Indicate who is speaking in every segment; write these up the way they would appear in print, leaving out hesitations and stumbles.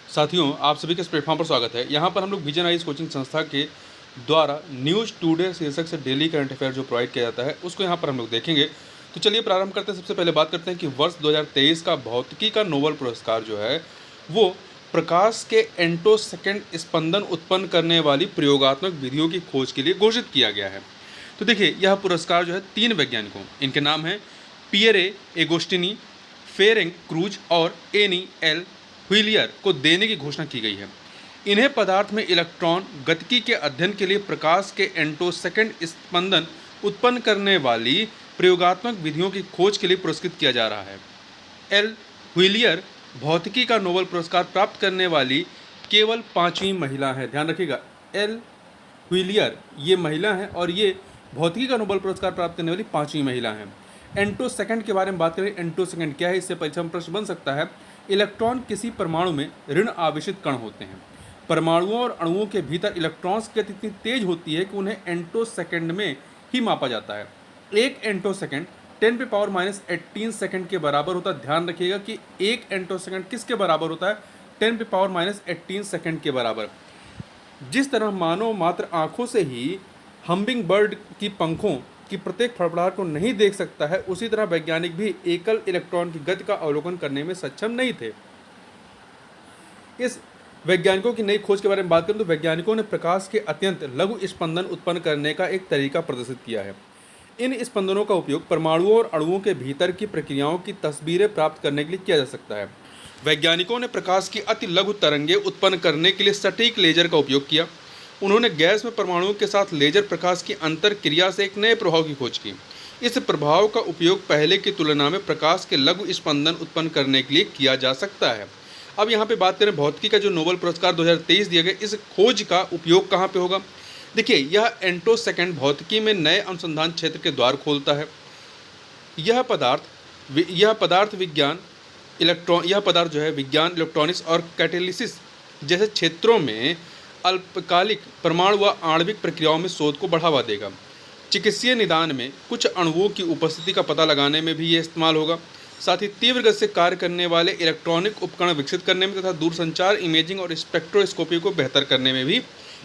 Speaker 1: साथियों, आप सभी का इस प्लेटफॉर्म पर स्वागत है। यहाँ पर हम लोग विजन आइज कोचिंग संस्था के द्वारा न्यूज़ टुडे शीर्षक से डेली करंट अफेयर जो प्रोवाइड किया जाता है, उसको यहाँ पर हम लोग देखेंगे। तो चलिए प्रारंभ करते हैं। सबसे पहले बात करते हैं कि वर्ष 2023 का भौतिकी का नोबेल पुरस्कार जो है वो प्रकाश के एंटोसेकेंड स्पंदन उत्पन्न करने वाली प्रयोगात्मक विधियों की खोज के लिए घोषित किया गया है। तो देखिए, यह पुरस्कार जो है 3 वैज्ञानिकों, इनके नाम हैं पियरे एगोस्टिनी, फेरेंक क्रूज और एनी एल व्हीलियर को देने की घोषणा की गई है। इन्हें पदार्थ में इलेक्ट्रॉन गतिकी के अध्ययन के लिए प्रकाश के एंटोसेकेंड स्पंदन उत्पन्न करने वाली प्रयोगात्मक विधियों की खोज के लिए पुरस्कृत किया जा रहा है। एल व्हीलियर भौतिकी का नोबेल पुरस्कार प्राप्त करने वाली केवल 5वीं महिला है। ध्यान रखिएगा, एल व्हीलियर ये महिला हैं और ये भौतिकी का नोबेल पुरस्कार प्राप्त करने वाली 5वीं महिला हैं। एंटोसेकेंड के बारे में बात करें, एंटोसेकेंड क्या है, इससे परीक्षा में प्रश्न बन सकता है। इलेक्ट्रॉन किसी परमाणु में ऋण आवेशित कण होते हैं। परमाणुओं और अणुओं के भीतर इलेक्ट्रॉन्स की गति इतनी तेज होती है कि उन्हें एंटोसेकेंड में ही मापा जाता है। एक एंटोसेकेंड 10⁻18 सेकेंड के बराबर होता है। ध्यान रखिएगा कि एक एंटोसेकेंड किसके बराबर होता है? 10⁻18 सेकेंड के बराबर। जिस तरह मानव मात्र आंखों से ही हम्बिंग बर्ड की पंखों की प्रत्येक फड़फड़ाहट को नहीं देख सकता है, उसी तरह वैज्ञानिक भी एकल इलेक्ट्रॉन की गति का अवलोकन करने में सक्षम नहीं थे। इस वैज्ञानिकों की नई खोज के बारे में बात करें तो वैज्ञानिकों ने प्रकाश के अत्यंत लघु स्पंदन उत्पन्न करने का एक तरीका प्रदर्शित किया है। इन स्पंदनों का उपयोग परमाणुओं और अणुओं के भीतर की प्रक्रियाओं की तस्वीरें प्राप्त करने के लिए किया जा सकता है। वैज्ञानिकों ने प्रकाश की अति लघु तरंगें उत्पन्न करने के लिए सटीक लेजर का उपयोग किया। उन्होंने गैस में परमाणुओं के साथ लेजर प्रकाश की अंतर क्रिया से एक नए प्रभाव की खोज की। इस प्रभाव का उपयोग पहले की तुलना में प्रकाश के लघु स्पंदन उत्पन्न करने के लिए किया जा सकता है। अब यहाँ पे बात करें भौतिकी का जो नोबेल पुरस्कार 2023 दिया गया, इस खोज का उपयोग कहाँ पे होगा? देखिए, यह एंटोसेकेंड भौतिकी में नए अनुसंधान क्षेत्र के द्वार खोलता है। यह पदार्थ जो है विज्ञान, इलेक्ट्रॉनिक्स और कैटेलिसिस जैसे क्षेत्रों में अल्पकालिक परमाणु व आणविक प्रक्रियाओं में शोध को बढ़ावा देगा। चिकित्सीय निदान में कुछ अणुओं की उपस्थिति का पता लगाने में भी ये इस्तेमाल होगा। साथ ही तीव्र गति से कार्य करने वाले इलेक्ट्रॉनिक उपकरण विकसित करने में तथा दूरसंचार, इमेजिंग और स्पेक्ट्रोस्कोपी को बेहतर करने में भी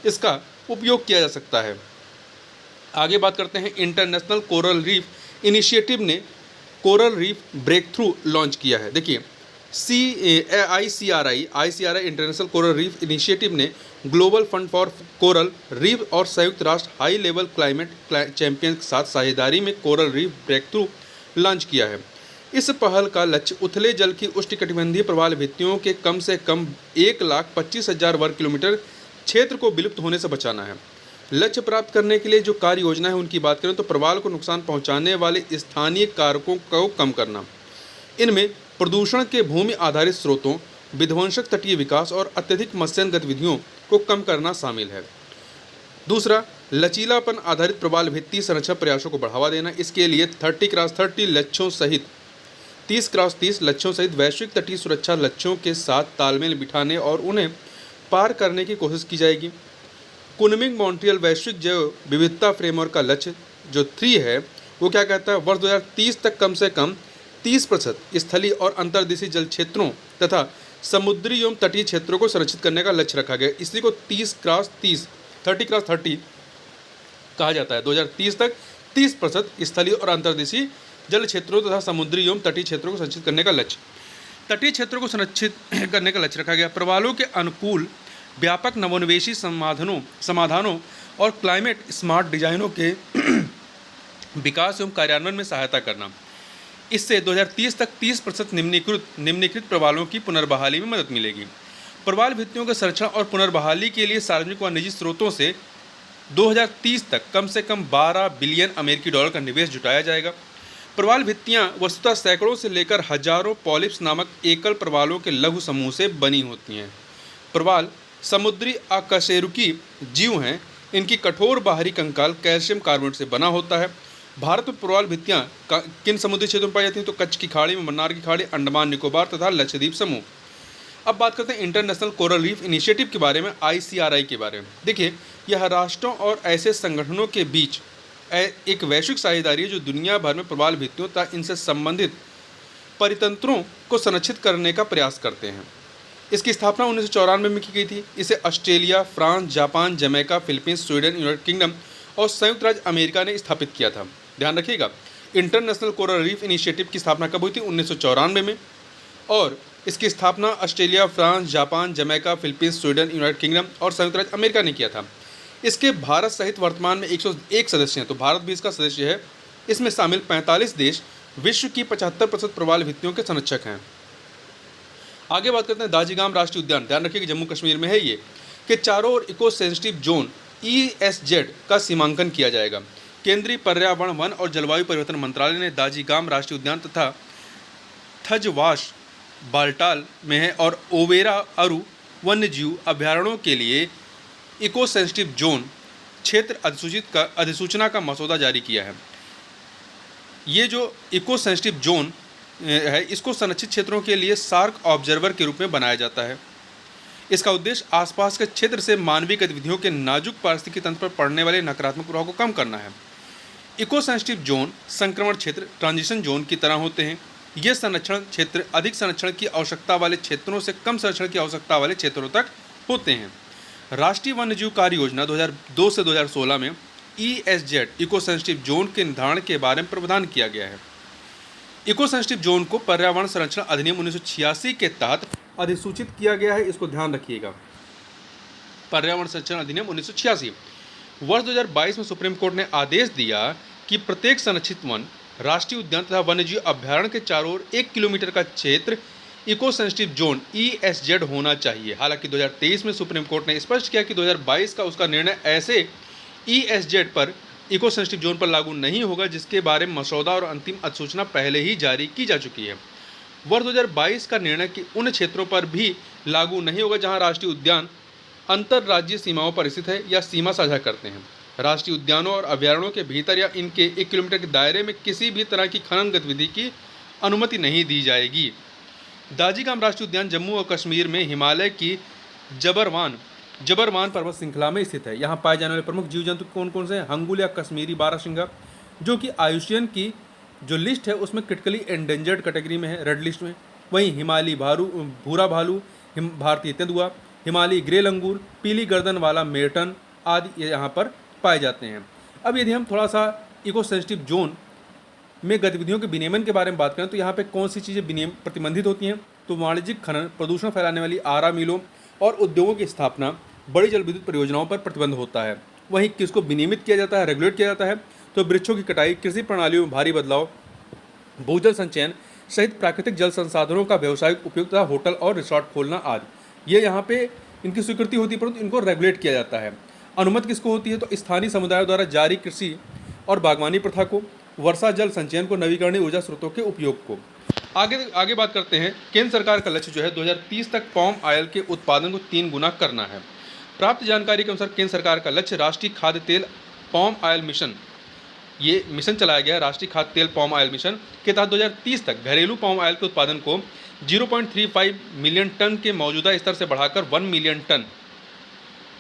Speaker 1: इसका उपयोग किया जा सकता है। आगे बात करते हैं, इंटरनेशनल कोरल रीफ इनिशिएटिव ने coral reef breakthrough launch किया है। देखिए, ICRI international coral reef initiative ने global fund for coral reef और संयुक्त राष्ट्र हाई लेवल क्लाइमेट चैंपियन के साथ साझेदारी में coral reef breakthrough launch किया है। इस पहल का लक्ष्य उथले जल की उष्णकटिबंधीय प्रवाल भित्तियों के कम से कम 1,25,000 वर्ग किलोमीटर क्षेत्र को विलुप्त होने से बचाना है। लक्ष्य प्राप्त करने के लिए जो कार्य योजना है उनकी बात करें तो प्रवाल को नुकसान पहुंचाने वाले स्थानीय कारकों को कम करना। इनमें प्रदूषण के भूमि आधारित स्रोतों, विध्वंसक तटीय विकास और अत्यधिक मत्स्य गतिविधियों को कम करना शामिल है। दूसरा, लचीलापन आधारित प्रवाल भित्ति संरक्षण प्रयासों को बढ़ावा देना। इसके लिए 30x30 लक्ष्यों सहित 30x30 लक्ष्यों सहित वैश्विक तटीय सुरक्षा लक्ष्यों के साथ तालमेल बिठाने और उन्हें पार करने की कोशिश की जाएगी। कुनमिंग मॉन्ट्रियल वैश्विक जैव विविधता फ्रेमवर्क का लक्ष्य जो 3 है वो क्या कहता है? वर्ष 2030 तक कम से कम 30% स्थलीय और अंतर्देशीय जल क्षेत्रों तथा समुद्री एवं तटीय क्षेत्रों को संरक्षित करने का लक्ष्य रखा गया। इसी को 30x30 कहा जाता है। 2030 तक 30% स्थलीय और अंतर्देशीय जल क्षेत्रों तथा समुद्री एवं तटीय क्षेत्रों को संरक्षित करने का लक्ष्य। तटीय क्षेत्रों को संरक्षित करने का लक्ष्य रखा गया। प्रवालों के अनुकूल व्यापक नवोन्वेषी समाधानों और क्लाइमेट स्मार्ट डिजाइनों के विकास एवं कार्यान्वयन में सहायता करना। इससे 2030 तक 30% निम्नीकृत प्रवालों की पुनर्बहाली में मदद मिलेगी। प्रवाल भित्तियों के संरक्षण और पुनर्बहाली के लिए सार्वजनिक व निजी स्रोतों से 2030 तक कम से कम $12 बिलियन अमेरिकी डॉलर का निवेश जुटाया जाएगा। प्रवाल भित्तियाँ वस्तुतः सैकड़ों से लेकर हजारों पॉलिप्स नामक एकल प्रवालों के लघु समूह से बनी होती हैं। प्रवाल समुद्री अकशेरुकी जीव हैं। इनकी कठोर बाहरी कंकाल कैल्शियम कार्बोनेट से बना होता है। भारत में प्रवाल भित्तियाँ किन समुद्री क्षेत्रों में पाई जाती हैं? तो कच्छ की खाड़ी में, मन्नार की खाड़ी, अंडमान निकोबार तथा लक्षद्वीप समूह। अब बात करते हैं इंटरनेशनल कोरल रीफ इनिशिएटिव के बारे में, ICRI के बारे में। देखिए, यह राष्ट्रों और ऐसे संगठनों के बीच एक वैश्विक साझेदारी है जो दुनिया भर में प्रवाल भित्तियों तथा इनसे संबंधित परितंत्रों को संरक्षित करने का प्रयास करते हैं। इसकी स्थापना 1994 में की गई थी। इसे Australia, France, Japan, Jamaica, Philippines, Sweden, United kingdom और संयुक्त राज्य अमेरिका ने स्थापित किया था। ध्यान रखिएगा, इंटरनेशनल कोरल रीफ इनिशिएटिव की स्थापना कब हुई थी? 1994 में। और इसकी स्थापना Australia, France, Japan, Jamaica, Philippines, Sweden, United kingdom और संयुक्त राज्य अमेरिका ने किया था। इसके भारत सहित वर्तमान में 101 सदस्य हैं, तो भारत भी इसका सदस्य है। इसमें शामिल 45 देश विश्व की 75% प्रवाल भित्तियों के संरक्षक हैं। आगे बात करते हैं दाजीगाम राष्ट्रीय उद्यान। ध्यान रखिए कि जम्मू कश्मीर में है ये, कि चारों ओर इको सेंसिटिव जोन ESZ का सीमांकन किया जाएगा। केंद्रीय पर्यावरण, वन और जलवायु परिवर्तन मंत्रालय ने दाजीगाम राष्ट्रीय उद्यान तथा थजवाश बाल्टाल में है और ओवेरा अरु वन्यजीव अभ्यारण्यों के लिए इको सेंसिटिव जोन क्षेत्र अधिसूचना का मसौदा जारी किया है। ये जो इको सेंसिटिव जोन है, इसको संरक्षित क्षेत्रों के लिए सार्क ऑब्जर्वर के रूप में बनाया जाता है। इसका उद्देश्य आसपास के क्षेत्र से मानवीय गतिविधियों के नाजुक पारिस्थितिकी तंत्र पर पड़ने वाले नकारात्मक प्रभाव को कम करना है। इको सेंसिटिव जोन संक्रमण क्षेत्र, ट्रांजिशन जोन की तरह होते हैं। ये संरक्षण क्षेत्र अधिक संरक्षण की आवश्यकता वाले क्षेत्रों से कम संरक्षण की आवश्यकता वाले क्षेत्रों तक होते हैं। राष्ट्रीय वन्यजीव कार्य योजना 2002 से 2016 में ESZ इको सेंसिटिव जोन के निर्धारण के बारे में प्रावधान किया गया है। इको सेंसिटिव जोन को पर्यावरण संरक्षण अधिनियम 1986 के तहत अधिसूचित किया गया है। इसको ध्यान रखिएगा, पर्यावरण संरक्षण अधिनियम 1986। वर्ष 2022 में सुप्रीम कोर्ट ने आदेश दिया कि प्रत्येक संरक्षित वन, राष्ट्रीय उद्यान तथा वन्यजीव अभ्यारण्य के चारों ओर 1 किलोमीटर का क्षेत्र इको सेंसिटिव जोन ESZ होना चाहिए। हालांकि 2023 में सुप्रीम कोर्ट ने स्पष्ट किया कि 2022 का उसका निर्णय ऐसे ESZ पर इको सेंसिटिव जोन पर लागू नहीं होगा जिसके बारे में मसौदा और अंतिम अधिसूचना पहले ही जारी की जा चुकी है। वर्ष 2022 का निर्णय कि उन क्षेत्रों पर भी लागू नहीं होगा जहां राष्ट्रीय उद्यान अंतर्राज्यीय सीमाओं पर स्थित है या सीमा साझा करते हैं। राष्ट्रीय उद्यानों और अभ्यारण्यों के भीतर या इनके 1 किलोमीटर के दायरे में किसी भी तरह की खनन गतिविधि की अनुमति नहीं दी जाएगी। दाजीगाम राष्ट्रीय उद्यान जम्मू और कश्मीर में हिमालय की जबरवान पर्वत श्रृंखला में स्थित है। यहाँ पाए जाने वाले प्रमुख जीव जंतु कौन कौन से हैं? हंगुल या कश्मीरी बारहसिंगा, जो कि IUCN की जो लिस्ट है उसमें क्रिटिकली एंडेंजर्ड कैटेगरी में है, रेड लिस्ट में। वहीं हिमालयी भूरा भालू, भारतीय तेंदुआ, हिमालयी ग्रे लंगूर, पीली गर्दन वाला मेरटन आदि यहाँ पर पाए जाते हैं। अब यदि हम थोड़ा सा इको सेंसिटिव जोन में गतिविधियों के विनियमन के बारे में बात करें तो यहाँ पे कौन सी चीज़ें प्रतिबंधित होती हैं? तो वाणिज्यिक खनन, प्रदूषण फैलाने वाली आरा मिलों और उद्योगों की स्थापना, बड़ी जल विद्युत परियोजनाओं पर प्रतिबंध होता है। वहीं किसको विनियमित किया जाता है, रेगुलेट किया जाता है? तो वृक्षों की कटाई, कृषि प्रणालियों में भारी बदलाव, भूजल संचयन सहित प्राकृतिक जल संसाधनों का व्यावसायिक उपयोग तथा होटल और रिसोर्ट खोलना आदि, ये यहाँ पे इनकी स्वीकृति होती है, परंतु इनको रेगुलेट किया जाता है। अनुमति किसको होती है? तो स्थानीय समुदायों द्वारा जारी कृषि और बागवानी प्रथा को, वर्षा जल संचयन को, नवीकरणीय ऊर्जा स्रोतों के उपयोग को। आगे बात करते हैं। केंद्र सरकार का लक्ष्य जो है 2030 तक पाम ऑयल के उत्पादन को 3 गुना करना है। प्राप्त जानकारी के अनुसार केंद्र सरकार का लक्ष्य राष्ट्रीय खाद्य तेल पाम ऑयल मिशन, ये मिशन चलाया गया है। राष्ट्रीय खाद्य तेल पाम ऑयल मिशन के तहत 2030 तक घरेलू पाम ऑयल के उत्पादन को 0.35 मिलियन टन के मौजूदा स्तर से बढ़ाकर 1 मिलियन टन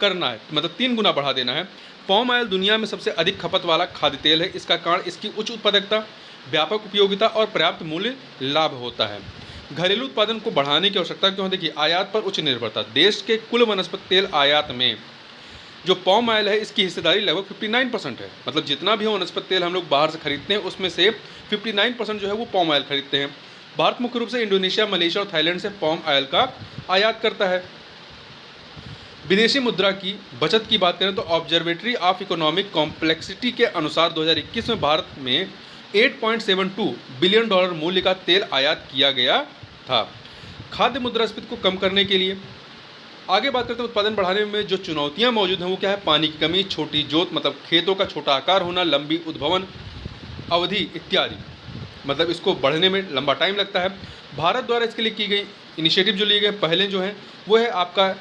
Speaker 1: करना है, मतलब 3 गुना बढ़ा देना है। पाम ऑयल दुनिया में सबसे अधिक खपत वाला खाद्य तेल है। इसका कारण इसकी उच्च उत्पादकता, व्यापक उपयोगिता और पर्याप्त मूल्य लाभ होता है। घरेलू उत्पादन को बढ़ाने की आवश्यकता क्यों? देखिए, आयात पर उच्च निर्भरता। देश के कुल वनस्पति तेल आयात में जो पाम ऑयल है इसकी हिस्सेदारी लगभग 59% है। मतलब जितना भी वनस्पति तेल हम लोग बाहर से खरीदते हैं उसमें से 59% जो है वो पाम ऑयल खरीदते हैं। भारत मुख्य रूप से इंडोनेशिया, मलेशिया और थाईलैंड से पाम ऑयल का आयात करता है। विदेशी मुद्रा की बचत की बात करें तो ऑब्जर्वेटरी ऑफ इकोनॉमिक कॉम्प्लेक्सिटी के अनुसार 2021 में भारत में $8.72 बिलियन मूल्य का तेल आयात किया गया था। खाद्य मुद्रास्फीति को कम करने के लिए आगे बात करते हैं। उत्पादन बढ़ाने में जो चुनौतियां मौजूद हैं वो क्या है? पानी की कमी, छोटी जोत मतलब खेतों का छोटा आकार होना, लंबी उद्भवन अवधि इत्यादि, मतलब इसको बढ़ने में लंबा टाइम लगता है। भारत द्वारा इसके लिए की गई इनिशिएटिव जो लिए गए पहले जो हैं वो है आपका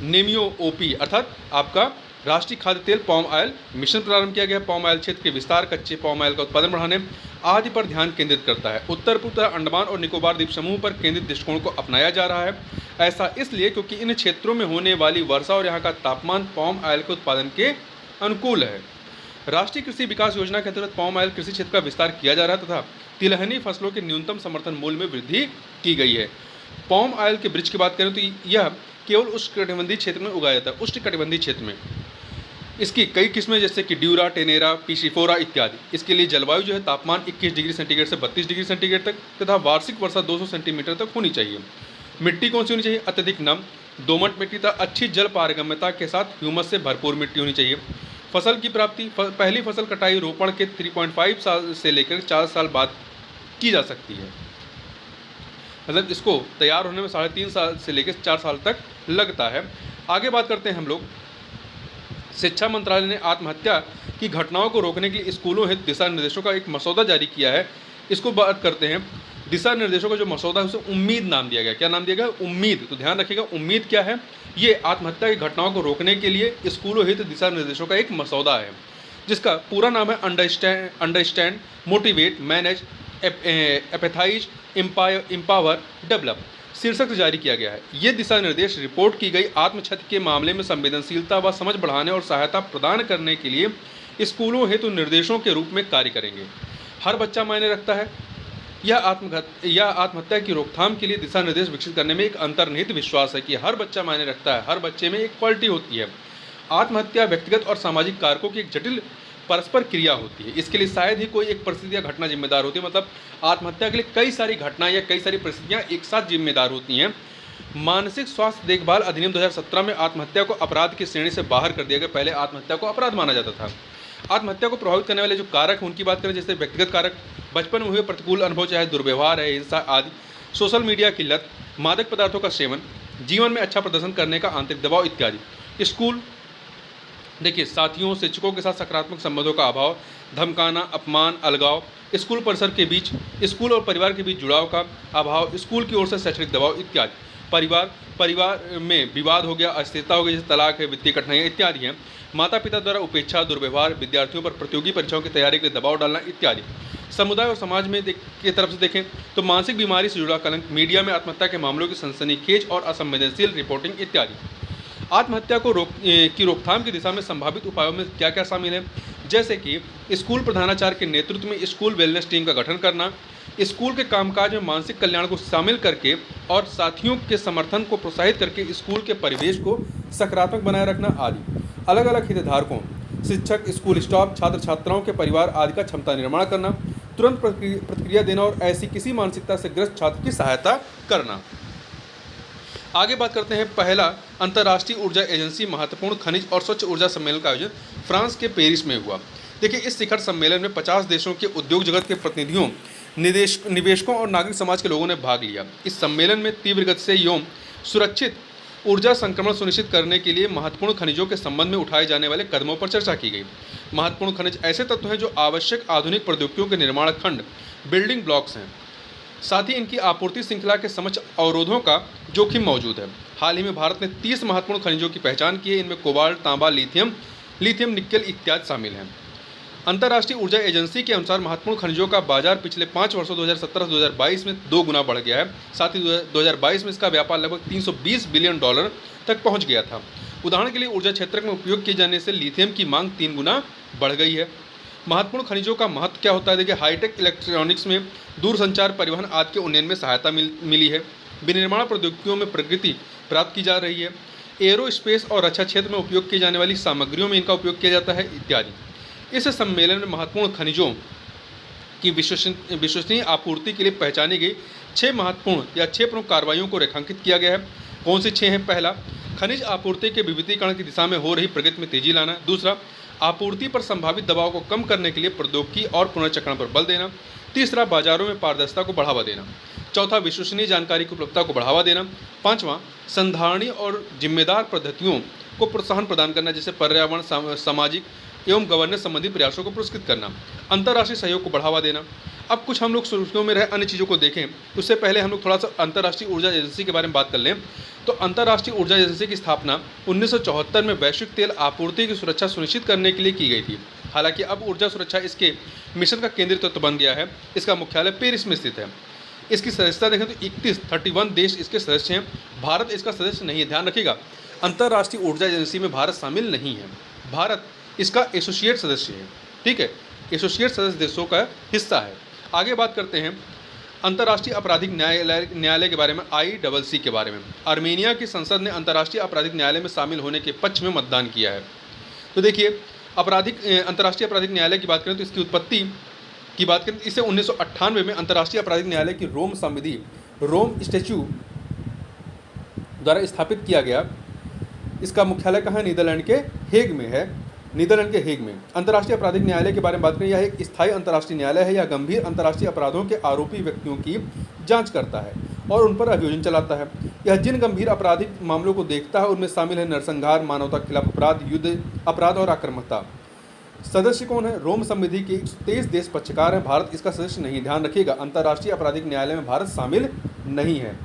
Speaker 1: नेमियो OP अर्थात आपका राष्ट्रीय खाद्य तेल पाम ऑयल मिशन प्रारंभ किया गया। पाम ऑयल क्षेत्र के विस्तार, कच्चे पाम ऑयल का उत्पादन बढ़ाने आदि पर ध्यान केंद्रित करता है। उत्तर पूर्व अंडमान और निकोबार द्वीप समूह पर केंद्रित दृष्टिकोण को अपनाया जा रहा है। ऐसा इसलिए क्योंकि इन क्षेत्रों में होने वाली वर्षा और यहाँ का तापमान पाम ऑयल के उत्पादन के अनुकूल है। राष्ट्रीय कृषि विकास योजना के अंतर्गत पाम ऑयल कृषि क्षेत्र का विस्तार किया जा रहा है तथा तिलहनी फसलों के न्यूनतम समर्थन मूल्य में वृद्धि की गई है। पॉम ऑयल के वृक्ष की बात करें तो यह केवल उष्णकटिबंधीय क्षेत्र में उगाया जाता है, उष्णकटिबंधीय क्षेत्र में। इसकी कई किस्में जैसे कि ड्यूरा, टेनेरा, पीसीफोरा इत्यादि। इसके लिए जलवायु जो है तापमान 21 डिग्री सेंटीग्रेड से 32 डिग्री सेंटीग्रेड तक तथा वार्षिक वर्षा 200 सेंटीमीटर तक होनी चाहिए। मिट्टी कौन सी होनी चाहिए? अत्यधिक नम, दोमट मिट्टी तथा अच्छी जल पारगम्यता के साथ ह्यूमस से भरपूर मिट्टी होनी चाहिए। फसल की प्राप्ति, पहली फसल कटाई रोपण के 3.5 साल से लेकर 4 साल बाद की जा सकती है। मतलब इसको तैयार होने में 3.5 साल से लेकर 4 साल तक लगता है। आगे बात करते हैं हम लोग। शिक्षा मंत्रालय ने आत्महत्या की घटनाओं को रोकने के लिए स्कूलों हेतु दिशा निर्देशों का एक मसौदा जारी किया है। इसको बात करते हैं। दिशा निर्देशों का जो मसौदा है उसे उम्मीद नाम दिया गया। क्या नाम दिया गया? उम्मीद। तो ध्यान रखिएगा, उम्मीद क्या है? ये आत्महत्या की घटनाओं को रोकने के लिए स्कूलों हित दिशा निर्देशों का एक मसौदा है, जिसका पूरा नाम है understand, motivate, manage, empathise, empower, develop शीर्षक से जारी किया गया है। ये दिशा निर्देश रिपोर्ट की गई आत्मक्षति के मामले में संवेदनशीलता व समझ बढ़ाने और सहायता प्रदान करने के लिए स्कूलों हेतु निर्देशों के रूप में कार्य करेंगे। हर बच्चा मायने रखता है। यह आत्महत्या की रोकथाम के लिए दिशा निर्देश विकसित करने में एक अंतर्निहित विश्वास है कि हर बच्चा मायने रखता है। हर बच्चे में एक क्वालिटी होती है। आत्महत्या व्यक्तिगत और सामाजिक कारकों की एक जटिल परस्पर क्रिया होती है। इसके लिए शायद ही कोई एक परिस्थिति या घटना जिम्मेदार होती है। मतलब आत्महत्या के लिए कई सारी घटनाएं या कई सारी परिस्थितियां एक साथ जिम्मेदार होती हैं। मानसिक स्वास्थ्य देखभाल अधिनियम 2017 में आत्महत्या को अपराध की श्रेणी से बाहर कर दिया गया। पहले आत्महत्या को अपराध माना जाता था। आत्महत्या को प्रभावित करने वाले जो कारक हैं उनकी बात करें, जैसे व्यक्तिगत कारक, बचपन में हुए प्रतिकूल अनुभव, चाहे दुर्व्यवहार है, हिंसा आदि, सोशल मीडिया की लत, मादक पदार्थों का सेवन, जीवन में अच्छा प्रदर्शन करने का आंतरिक दबाव इत्यादि। स्कूल देखिए, साथियों, शिक्षकों के साथ सकारात्मक संबंधों का अभाव, धमकाना, अपमान, अलगाव, स्कूल परिसर के बीच, स्कूल और परिवार के बीच जुड़ाव का अभाव, स्कूल की ओर से शैक्षणिक दबाव इत्यादि। परिवार में विवाद हो गया, अस्थिरता हो गई, जैसे तलाक है, वित्तीय कठिनाइयाँ इत्यादि हैं। माता पिता द्वारा उपेक्षा, दुर्व्यवहार, विद्यार्थियों पर प्रतियोगी परीक्षाओं की तैयारी के लिए दबाव डालना इत्यादि। समुदाय और समाज में की तरफ से देखें तो मानसिक बीमारी से जुड़ा कलंक, मीडिया में आत्महत्या के मामलों की सनसनीखेज और असंवेदनशील रिपोर्टिंग इत्यादि। आत्महत्या को रोकथाम की दिशा में संभावित उपायों में क्या क्या शामिल है? जैसे कि स्कूल प्रधानाचार्य के नेतृत्व में स्कूल वेलनेस टीम का गठन करना, स्कूल के कामकाज में मानसिक कल्याण को शामिल करके और साथियों के समर्थन को प्रोत्साहित करके स्कूल के परिवेश को सकारात्मक बनाए रखना आदि। अलग अलग हितधारकों, शिक्षक, स्कूल स्टाफ, छात्र छात्राओं के परिवार आदि का क्षमता निर्माण करना, तुरंत प्रतिक्रिया देना और ऐसी किसी मानसिकता से ग्रस्त छात्र की सहायता करना। आगे बात करते हैं। पहला अंतर्राष्ट्रीय ऊर्जा एजेंसी महत्वपूर्ण खनिज और स्वच्छ ऊर्जा सम्मेलन का आयोजन फ्रांस के पेरिस में हुआ। देखिए, इस शिखर सम्मेलन में 50 देशों के उद्योग जगत के प्रतिनिधियों, निवेशकों और नागरिक समाज के लोगों ने भाग लिया। इस सम्मेलन में तीव्र गति से एवं सुरक्षित ऊर्जा संक्रमण सुनिश्चित करने के लिए महत्वपूर्ण खनिजों के संबंध में उठाए जाने वाले कदमों पर चर्चा की गई। महत्वपूर्ण खनिज ऐसे तत्व हैं जो आवश्यक आधुनिक प्रौद्योगिकियों के निर्माण खंड, बिल्डिंग ब्लॉक्स हैं। साथ ही इनकी आपूर्ति श्रृंखला के समक्ष अवरोधों का जोखिम मौजूद है। हाल ही में भारत ने 30 महत्वपूर्ण खनिजों की पहचान की है। इनमें कोबाल्ट, तांबा, लिथियम, निकेल इत्यादि शामिल हैं। अंतर्राष्ट्रीय ऊर्जा एजेंसी के अनुसार महत्वपूर्ण खनिजों का बाजार पिछले 5 वर्षों 2017-2022 में 2 गुना बढ़ गया है। साथ ही 2022 में इसका व्यापार लगभग $320 बिलियन तक पहुंच गया था। उदाहरण के लिए ऊर्जा क्षेत्र में उपयोग किए जाने से लिथियम की मांग 3 गुना बढ़ गई है। महत्वपूर्ण खनिजों का महत्व क्या होता है? देखिए, हाईटेक इलेक्ट्रॉनिक्स में, दूरसंचार, परिवहन आदि के उन्नयन में सहायता मिली है। विनिर्माण प्रौद्योगिकियों में प्रगति प्राप्त की जा रही है। एरोस्पेस और रक्षा क्षेत्र में उपयोग की जाने वाली सामग्रियों में इनका उपयोग किया जाता है इत्यादि। इस सम्मेलन में महत्वपूर्ण खनिजों की विश्वसनीय आपूर्ति के लिए पहचानी गई 6 महत्वपूर्ण या 6 प्रमुख कार्रवाइयों को रेखांकित किया गया है। कौन सी 6 हैं? पहला, खनिज आपूर्ति के विविधीकरण की दिशा में हो रही प्रगति में तेजी लाना। दूसरा, आपूर्ति पर संभावित दबाव को कम करने के लिए प्रौद्योगिकी और पुनर्चक्रण पर बल देना। तीसरा, बाजारों में पारदर्शिता को बढ़ावा देना। चौथा, विश्वसनीय जानकारी की उपलब्धता को बढ़ावा देना। पांचवा, संधारणीय और जिम्मेदार पद्धतियों को प्रोत्साहन प्रदान करना, जैसे पर्यावरण, सामाजिक एवं गवर्नेंस संबंधी प्रयासों को पुरस्कृत करना। अंतर्राष्ट्रीय सहयोग को बढ़ावा देना। अब कुछ हम लोग सुर्खियों में रहे अन्य चीज़ों को देखें, उससे पहले हम लोग थोड़ा सा अंतर्राष्ट्रीय ऊर्जा एजेंसी के बारे में बात कर लें। तो अंतर्राष्ट्रीय ऊर्जा एजेंसी की स्थापना 1974 में वैश्विक तेल आपूर्ति की सुरक्षा सुनिश्चित करने के लिए की गई थी। हालांकि अब ऊर्जा सुरक्षा इसके मिशन का केंद्रीय तत्व बन गया है। इसका मुख्यालय पेरिस में स्थित है। इसकी सदस्यता देखें तो 31 देश इसके सदस्य हैं। भारत इसका सदस्य नहीं है। ध्यान रखिएगा, अंतर्राष्ट्रीय ऊर्जा एजेंसी में भारत शामिल नहीं है। भारत इसका एसोसिएट सदस्य है। ठीक है, एसोसिएट सदस्य देशों का हिस्सा है। आगे बात करते हैं। अंतर्राष्ट्रीय आपराधिक न्यायालय के बारे में, ICC के बारे में। आर्मेनिया की संसद ने अंतर्राष्ट्रीय आपराधिक न्यायालय में शामिल होने के पक्ष में मतदान किया है। तो देखिए, अंतर्राष्ट्रीय आपराधिक न्यायालय की बात करें तो इसकी उत्पत्ति की बात करें, इसे 1998 में अंतर्राष्ट्रीय आपराधिक न्यायालय की रोम संविधि, रोम स्टैच्यू द्वारा स्थापित किया गया। इसका मुख्यालय कहाँ है? नीदरलैंड के हेग में है, नीदरलैंड के हेग में। अंतर्राष्ट्रीय आपराधिक न्यायालय के बारे में बात करें, यह एक स्थायी अंतर्राष्ट्रीय न्यायालय है। यह गंभीर अंतर्राष्ट्रीय अपराधों के आरोपी व्यक्तियों की जांच करता है और उन पर अभियोजन चलाता है। यह जिन गंभीर आपराधिक मामलों को देखता है उनमें शामिल है नरसंहार, मानवता के खिलाफ अपराध, युद्ध अपराध और आक्रामकता। सदस्य कौन है? रोम संविधि के 123 देश पक्षकार हैं। भारत इसका सदस्य नहीं। ध्यान रखिएगा, अंतर्राष्ट्रीय आपराधिक न्यायालय में भारत शामिल नहीं है।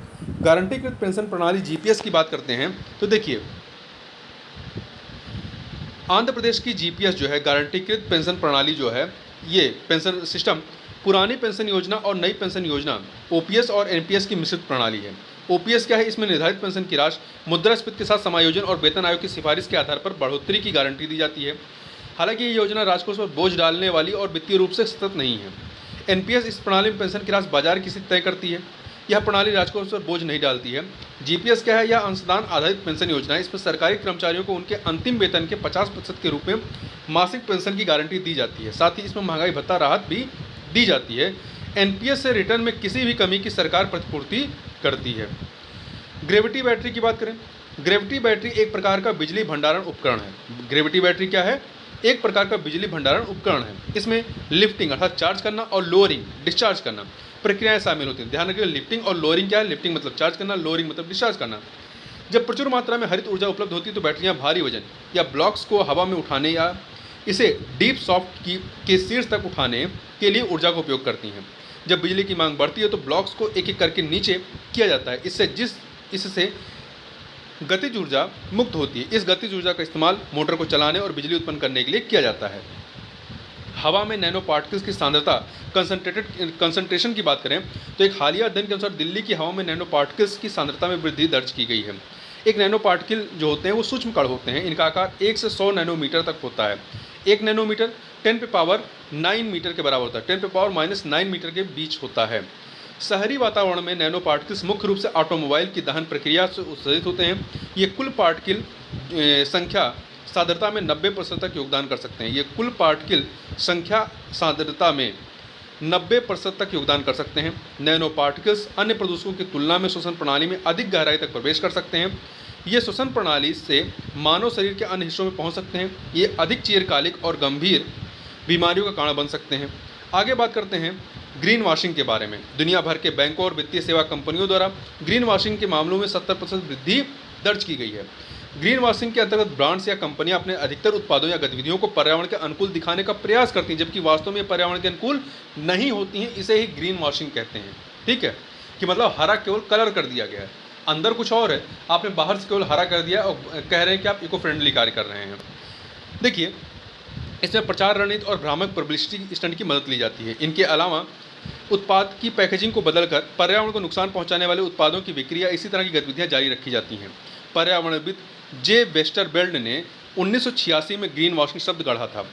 Speaker 1: गारंटीकृत पेंशन प्रणाली जीपीएस की बात करते हैं तो देखिए, आंध्र प्रदेश की जीपीएस जो है, गारंटीकृत पेंशन प्रणाली जो है, ये पेंशन सिस्टम पुरानी पेंशन योजना और नई पेंशन योजना ओपीएस और एनपीएस की मिश्रित प्रणाली है। ओपीएस क्या है? इसमें निर्धारित पेंशन की राशि मुद्रास्फीति के साथ समायोजन और वेतन आयोग की सिफारिश के आधार पर बढ़ोतरी की गारंटी दी जाती है। हालांकि ये योजना राजकोष पर बोझ डालने वाली और वित्तीय रूप से सतत नहीं है। एनपीएस इस प्रणाली में पेंशन की राशि बाजार की स्थिति तय करती है। यह प्रणाली राजकोष पर बोझ नहीं डालती है। जीपीएस क्या है? यह अंशदान आधारित पेंशन योजना है। इसमें सरकारी कर्मचारियों को उनके अंतिम वेतन के 50% के रूप में मासिक पेंशन की गारंटी दी जाती है। साथ ही इसमें महंगाई भत्ता राहत भी दी जाती है। एनपीएस से रिटर्न में किसी भी कमी की सरकार प्रतिपूर्ति करती है। ग्रेविटी बैटरी की बात करें, ग्रेविटी बैटरी एक प्रकार का बिजली भंडारण उपकरण है। ग्रेविटी बैटरी क्या है? एक प्रकार का बिजली भंडारण उपकरण है। इसमें लिफ्टिंग अर्थात चार्ज करना और लोअरिंग डिस्चार्ज करना प्रक्रियाएं शामिल होती हैं। ध्यान रखिए, लिफ्टिंग और लोअरिंग क्या है? लिफ्टिंग मतलब चार्ज करना, लोअरिंग मतलब डिस्चार्ज करना। जब प्रचुर मात्रा में हरित ऊर्जा उपलब्ध होती है तो बैटरियां भारी वजन या ब्लॉक्स को हवा में उठाने या इसे डीप सॉफ्ट के शीर्ष तक उठाने के लिए ऊर्जा का उपयोग करती हैं। जब बिजली की मांग बढ़ती है तो ब्लॉक्स को एक एक करके नीचे किया जाता है। इससे गतिज ऊर्जा मुक्त होती है। इस गतिज ऊर्जा का इस्तेमाल मोटर को चलाने और बिजली उत्पन्न करने के लिए किया जाता है। हवा में नैनो पार्टिकल्स की सांद्रता कंसंट्रेशन की बात करें तो एक हालिया अध्ययन के अनुसार दिल्ली की हवा में नैनो पार्टिकल्स की सांद्रता में वृद्धि दर्ज की गई है। एक नैनो पार्टिकल जो होते हैं वो सूक्ष्म कण होते हैं। इनका आकार 1 से 100 नैनोमीटर तक होता है। 1 नैनोमीटर 10⁻9 मीटर के बराबर होता है। 10⁻�9 मीटर के बीच होता है। शहरी वातावरण में नैनो पार्टिकल्स मुख्य रूप से ऑटोमोबाइल की दहन प्रक्रिया से उत्सर्जित होते हैं। ये कुल पार्टिकल संख्या सांद्रता में 90% तक योगदान कर सकते हैं। ये कुल पार्टिकल संख्या सांद्रता में 90% तक योगदान कर सकते हैं। नैनो पार्टिकल्स अन्य प्रदूषकों की तुलना में श्वसन प्रणाली में अधिक गहराई तक प्रवेश कर सकते हैं। ये श्वसन प्रणाली से मानव शरीर के अन्य हिस्सों में पहुंच सकते हैं। ये अधिक चिरकालिक और गंभीर बीमारियों का कारण बन सकते हैं। आगे बात करते हैं ग्रीन वॉशिंग के बारे में। दुनिया भर के बैंकों और वित्तीय सेवा कंपनियों द्वारा ग्रीन वॉशिंग के मामलों में 70% वृद्धि दर्ज की गई है। ग्रीन वॉशिंग के अंतर्गत ब्रांड्स या कंपनियां अपने अधिकतर उत्पादों या गतिविधियों को पर्यावरण के अनुकूल दिखाने का प्रयास करती हैं, जबकि वास्तव में पर्यावरण के अनुकूल नहीं होती हैं। इसे ही ग्रीन वॉशिंग कहते हैं। ठीक है, कि मतलब हरा केवल कलर कर दिया गया है, अंदर कुछ और है। आपने बाहर से केवल हरा कर दिया और कह रहे हैं कि आप इको फ्रेंडली कार्य कर रहे हैं। देखिए, इसमें प्रचार रणनीति और भ्रामक पब्लिसिटी स्टंट की मदद ली जाती है। इनके अलावा उत्पाद की पैकेजिंग को बदलकर पर्यावरण को नुकसान पहुंचाने वाले उत्पादों की बिक्री या इसी तरह की गतिविधियां जारी रखी जाती हैं। पर्यावरणविद जे वेस्टरबेल्ड ने 1986 में ग्रीन वॉशिंग शब्द गढ़ा था।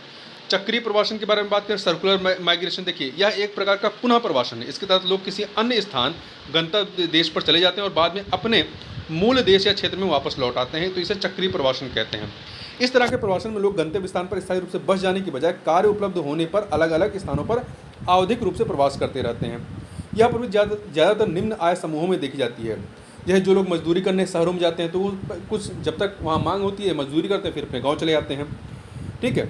Speaker 1: चक्रीय प्रवासन के बारे में बात करें, सर्कुलर माइग्रेशन, देखिए यह एक प्रकार का पुनः प्रवासन है। इसके तहत लोग किसी अन्य स्थान गंतव्य देश पर चले जाते हैं और बाद में अपने मूल देश या क्षेत्र में वापस लौट आते हैं, तो इसे चक्रीय प्रवासन कहते हैं। इस तरह के प्रवासन में लोग गंतव्य स्थान पर स्थायी रूप से बस जाने की बजाय कार्य उपलब्ध होने पर अलग अलग स्थानों पर आवधिक रूप से प्रवास करते रहते हैं। यह प्रवृत्ति ज़्यादातर निम्न आय समूहों में देखी जाती है। यह जो लोग मजदूरी करने शहरों में जाते हैं तो वो कुछ जब तक वहाँ मांग होती है मजदूरी करते हैं, फिर अपने गाँव चले जाते हैं। ठीक है,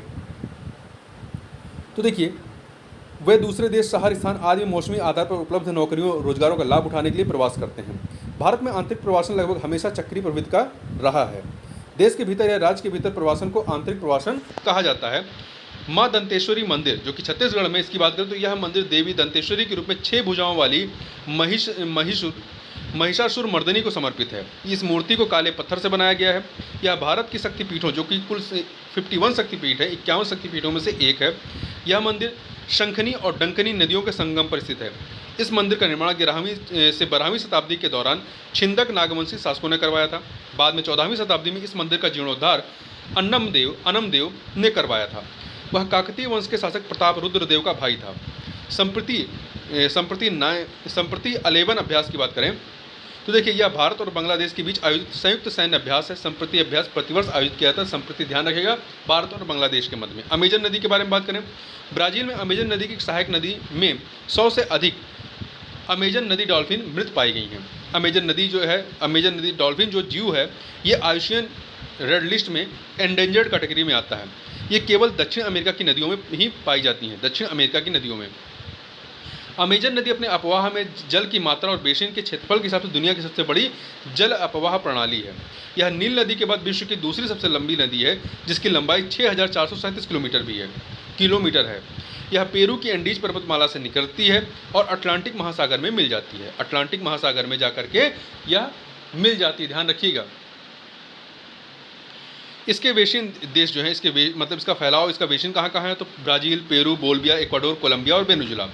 Speaker 1: तो देखिए वे दूसरे देश, शहर, स्थान आदि में मौसमी आधार पर उपलब्ध नौकरियों रोजगारों का लाभ उठाने के लिए प्रवास करते हैं। भारत में आंतरिक प्रवासन लगभग हमेशा चक्रीय प्रवृत्ति का रहा है। देश के भीतर या राज्य के भीतर प्रवासन को आंतरिक प्रवासन कहा जाता है। माँ दंतेश्वरी मंदिर जो कि छत्तीसगढ़ में, इसकी बात करें तो यह मंदिर देवी दंतेश्वरी के रूप में 6 भुजाओं वाली महिषासुर मर्दनी को समर्पित है। इस मूर्ति को काले पत्थर से बनाया गया है। यह भारत की शक्तिपीठों जो कि कुल 51 शक्तिपीठ है, 51 शक्तिपीठों में से एक है। यह मंदिर शंखनी और डंकनी नदियों के संगम पर स्थित है। इस मंदिर का निर्माण 11वीं से 12वीं शताब्दी के दौरान छिंदक नागवंशी शासकों ने करवाया था। बाद में 14वीं शताब्दी में इस मंदिर का जीर्णोद्धार अनमदेव ने करवाया था। वह काकतीय वंश के शासक प्रताप रुद्र देव का भाई था। संप्रति संप्रति 11 अभ्यास की बात करें तो देखिए यह भारत और बांग्लादेश के बीच आयोजित संयुक्त सैन्य अभ्यास है। संप्रति अभ्यास प्रतिवर्ष आयोजित किया जाता है। संप्रति ध्यान रखिएगा, भारत और बांग्लादेश के मध्य में। अमेजन नदी के बारे में बात करें, ब्राज़ील में अमेजन नदी की सहायक नदी में 100 से अधिक अमेजन नदी डॉल्फिन मृत पाई गई हैं। अमेजन नदी जो है, अमेजन नदी डॉल्फिन जो जीव है, ये आईयूसीएन रेड लिस्ट में एंडेंजर्ड कैटेगरी में आता है। ये केवल दक्षिण अमेरिका की नदियों में ही पाई जाती हैं, दक्षिण अमेरिका की नदियों में। अमेजन नदी अपने अपवाह में जल की मात्रा और बेसिन के क्षेत्रफल के हिसाब से दुनिया की सबसे बड़ी जल अपवाह प्रणाली है। यह नील नदी के बाद विश्व की दूसरी सबसे लंबी नदी है, जिसकी लंबाई 6437 किलोमीटर है। यह पेरू की एंडीज पर्वतमाला से निकलती है और अटलांटिक महासागर में मिल जाती है। अटलांटिक महासागर में जाकर के यह मिल जाती है, ध्यान रखिएगा। इसके वेशिन देश जो है, मतलब इसका फैलाव, इसका वेशिन कहाँ कहाँ है, तो Brazil, Peru, Bolivia, Ecuador, Colombia और वेनेजुला।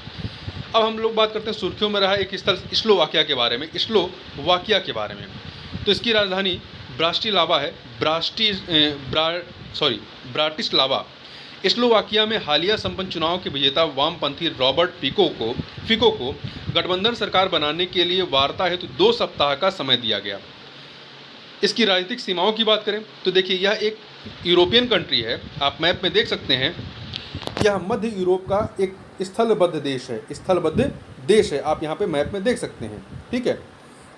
Speaker 1: अब हम लोग बात करते हैं सुर्खियों में रहा एक स्थल स्लोवाकिया के बारे में। स्लोवाकिया के बारे में तो इसकी राजधानी ब्राटिस्लावा है। ब्राटिस्लावा। स्लोवाकिया में हालिया संपन्न चुनाव के विजेता वामपंथी रॉबर्ट फिको को गठबंधन सरकार बनाने के लिए वार्ता हेतु 2 सप्ताह का समय दिया गया। इसकी राजनीतिक सीमाओं की बात करें तो देखिए यह एक यूरोपियन कंट्री है, आप मैप में देख सकते हैं। यह मध्य यूरोप का एक स्थलबद्ध देश है, आप यहाँ पे मैप में देख सकते हैं, ठीक है।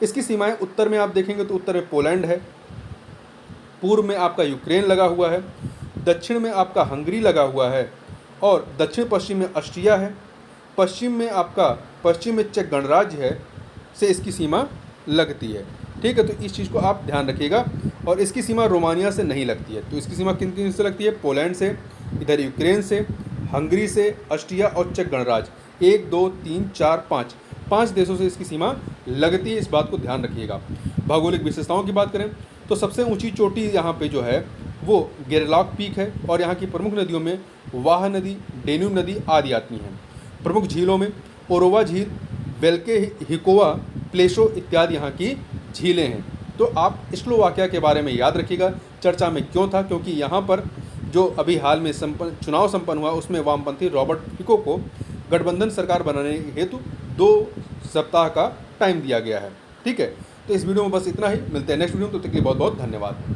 Speaker 1: इसकी सीमाएं उत्तर में आप देखेंगे तो उत्तर में पोलैंड है, पूर्व में आपका यूक्रेन लगा हुआ है, दक्षिण में आपका हंगरी लगा हुआ है और दक्षिण पश्चिम में ऑस्ट्रिया है, पश्चिम में चेक गणराज्य है से इसकी सीमा लगती है, ठीक है। तो इस चीज़ को आप ध्यान रखिएगा। और इसकी सीमा रोमानिया से नहीं लगती है, तो इसकी सीमा किन किन से लगती है, पोलैंड से, इधर यूक्रेन से, हंगरी से, ऑस्ट्रिया और चेक गणराज्य। 1 2 3 4 5 देशों से इसकी सीमा लगती है, इस बात को ध्यान रखिएगा। भौगोलिक विशेषताओं की बात करें तो सबसे ऊंची चोटी यहाँ पे जो है वो गेरलॉक पीक है और यहाँ की प्रमुख नदियों में वाह नदी, डेन्यूब नदी आदि आती हैं। प्रमुख झीलों में ओरोवा झील, वेल्के हिकोवा, प्लेशो इत्यादि यहाँ की झीलें हैं। तो आप स्लोवाकिया के बारे में याद रखिएगा। चर्चा में क्यों था, क्योंकि यहाँ पर जो अभी हाल में चुनाव संपन्न हुआ उसमें वामपंथी रॉबर्ट फिको को गठबंधन सरकार बनाने हेतु 2 सप्ताह का टाइम दिया गया है, ठीक है। तो इस वीडियो में बस इतना ही, मिलते हैं नेक्स्ट वीडियो में, तो तक के लिए बहुत बहुत धन्यवाद।